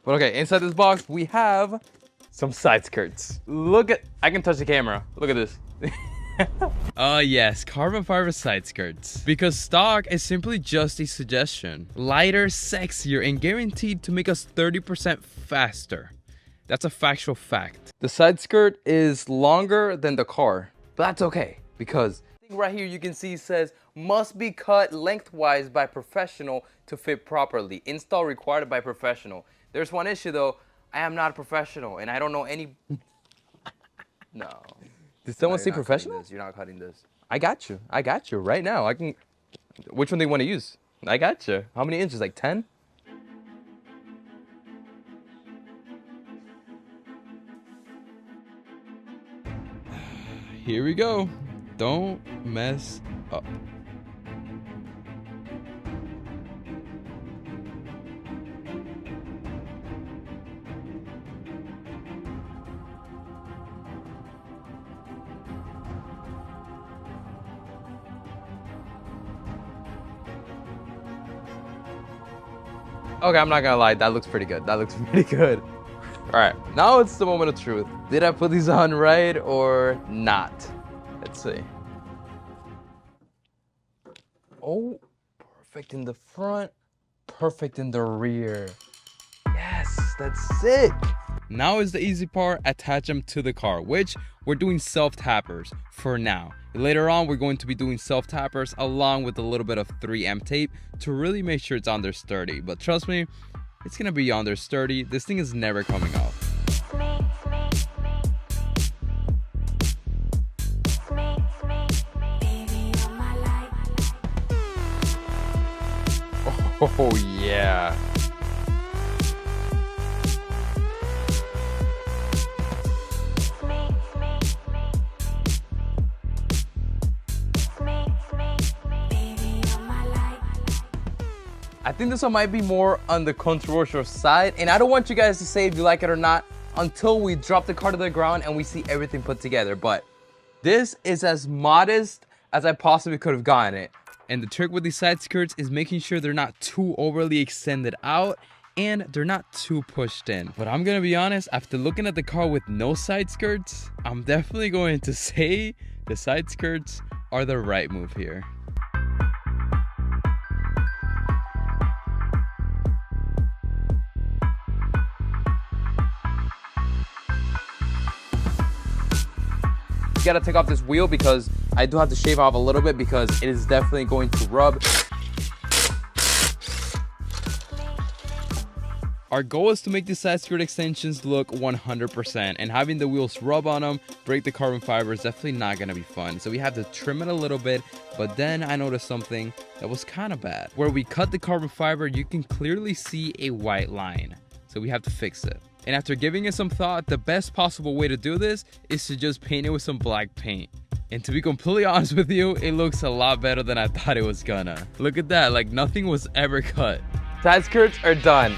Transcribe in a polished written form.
But okay, inside this box, we have some side skirts. Look at, I can touch the camera. Look at this. Yes, carbon fiber side skirts. Because stock is simply just a suggestion. Lighter, sexier, and guaranteed to make us 30% faster. That's a factual fact. The side skirt is longer than the car, but that's okay because right here you can see it says must be cut lengthwise by professional to fit properly. Install required by professional. There's one issue though. I am not a professional and I don't know any. No. Did someone No, say professional? You're not cutting this. I got you. I got you right now. I can. Which one do you want to use? I got you. How many inches? Like 10? Here we go. Don't mess up. Okay, I'm not gonna lie. That looks pretty good. That looks pretty good. All right, now it's the moment of truth. Did I put these on right or not? Let's see. Oh, perfect in the front, perfect in the rear. Yes, that's sick. Now is the easy part, attach them to the car, which we're doing self-tappers for now. Later on, we're going to be doing self-tappers along with a little bit of 3M tape to really make sure it's on there sturdy. But trust me, it's gonna be on there sturdy. This thing is never coming off. Oh yeah. I think this one might be more on the controversial side, and I don't want you guys to say if you like it or not until we drop the car to the ground and we see everything put together. But this is as modest as I possibly could have gotten it. And the trick with these side skirts is making sure they're not too overly extended out and they're not too pushed in. But I'm gonna be honest, after looking at the car with no side skirts, I'm definitely going to say the side skirts are the right move here. You gotta take off this wheel because I do have to shave off a little bit because it is definitely going to rub. Our goal is to make the side skirt extensions look 100%, and having the wheels rub on them, break the carbon fiber is definitely not gonna be fun. So we have to trim it a little bit, but then I noticed something that was kind of bad. Where we cut the carbon fiber, you can clearly see a white line. So we have to fix it. And after giving it some thought, the best possible way to do this is to just paint it with some black paint. And to be completely honest with you, it looks a lot better than I thought it was gonna. Look at that, like nothing was ever cut. Side skirts are done.